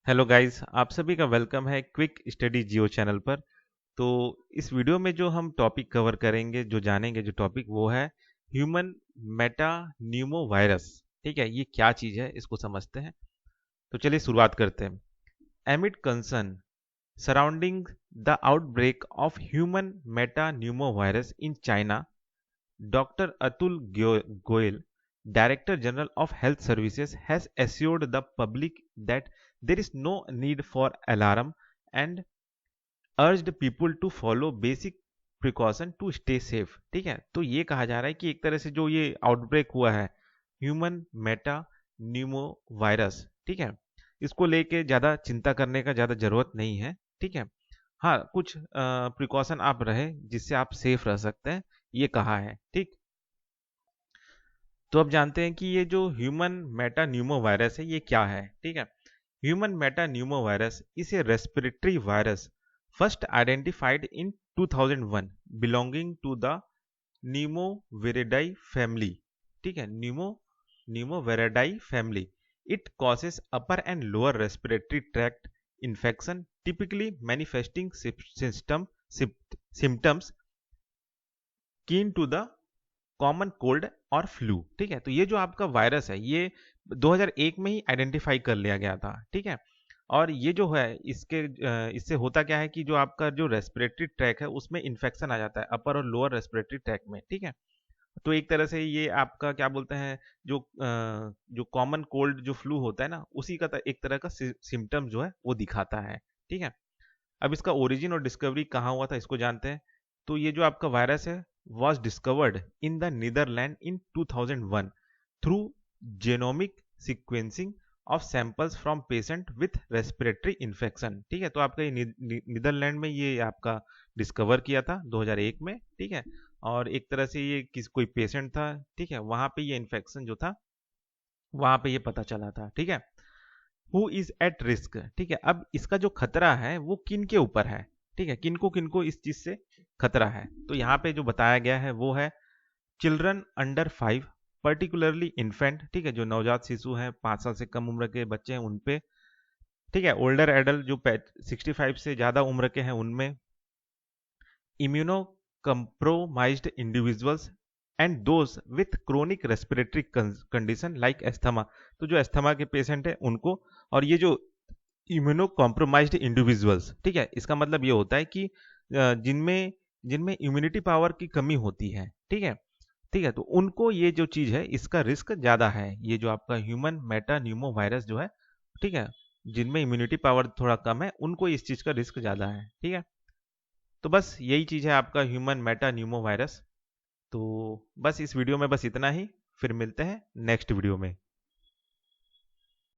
Hello guys, आप सभी का वेलकम है क्विक स्टडी जियो चैनल पर। तो इस वीडियो में जो हम टॉपिक कवर करेंगे, जो जानेंगे जो टॉपिक, वो है ह्यूमन मेटा न्यूमो वायरस। ठीक है, ये क्या चीज़ है इसको समझते हैं। तो चलिए शुरुआत करते हैं। एमिड concern surrounding the outbreak of human meta pneumo virus in China, Dr. Atul Goyal, Director General of Health Services, has assured the public that there is no need for alarm and urged people to follow basic precaution to stay safe। ठीक है, तो ये कहा जा रहा है कि एक तरह से जो ये आउटब्रेक हुआ है ह्यूमन मेटा न्यूमो वायरस, ठीक है, इसको लेके ज़्यादा चिंता करने का ज़्यादा ज़रूरत नहीं है। ठीक है, हाँ, कुछ प्रिकॉशन आप रहे जिससे आप सेफ रह सकते हैं, ये कहा है। ठीक, तो अब जानते हैं कि ये जो ह्यूमन मेटा न्यूमो वायरस है ये क्या है। ठीक है, human meta pneumo virus is a respiratory virus first identified in 2001 belonging to the pneumoviridae family. ठीक है, pneumoviridae family. It causes upper and lower respiratory tract infection typically manifesting symptoms akin to the common cold और flu. ठीक है, तो ये जो आपका virus है ये 2001 में ही आइडेंटिफाई कर लिया गया था। ठीक है, और ये जो है इससे होता क्या है कि जो आपका जो रेस्पिरेटरी ट्रैक है उसमें इन्फेक्शन आ जाता है अपर और लोअर रेस्पिरेटरी ट्रैक में। ठीक है, तो एक तरह से ये आपका क्या बोलते हैं, जो कॉमन कोल्ड जो फ्लू होता है ना, उसी का एक तरह का सिम्टम जो है वो दिखाता है। ठीक है, अब इसका ओरिजिन और डिस्कवरी कहाँ हुआ था इसको जानते हैं। तो ये जो आपका वायरस है was discovered in the Netherlands in 2001 through genomic sequencing of samples from patient with respiratory infection। ठीक है, तो आपका ये नीदरलैंड में ये आपका डिस्कवर किया था 2001 में। ठीक है, और एक तरह से ये कोई पेशेंट था, ठीक है, वहां पे ये इन्फेक्शन जो था वहां पे ये पता चला था। ठीक है, हु इज एट रिस्क। ठीक है, अब इसका जो खतरा है वो किन के ऊपर है। ठीक है, किनको इस चीज से खतरा है, तो यहाँ पे जो बताया गया है वो है चिल्ड्रन अंडर 5, पर्टिकुलरली इन्फेंट। ठीक है, जो नवजात शिशु हैं, 5 साल से कम उम्र के बच्चे हैं उन पे। ठीक है, ओल्डर एडल्ट जो 65 से ज्यादा उम्र के हैं उनमें, immuno compromised individuals and those with chronic respiratory condition like asthma. तो जो एस्थमा के पेशेंट है उनको, और ये जो इम्यूनो कॉम्प्रोमाइज्ड इंडिविजुअल्स, ठीक है, इसका मतलब ये होता है कि जिनमें जिनमें इम्यूनिटी पावर की कमी होती है। ठीक है, ठीक है, तो उनको ये जो चीज है इसका रिस्क ज्यादा है, ये जो आपका ह्यूमन मेटा न्यूमो वायरस जो है। ठीक है, जिनमें इम्यूनिटी पावर थोड़ा कम है उनको इस चीज का रिस्क ज्यादा है। ठीक है, तो बस यही चीज है आपका ह्यूमन मेटा न्यूमो वायरस। तो बस इस वीडियो में बस इतना ही, फिर मिलते हैं नेक्स्ट वीडियो में।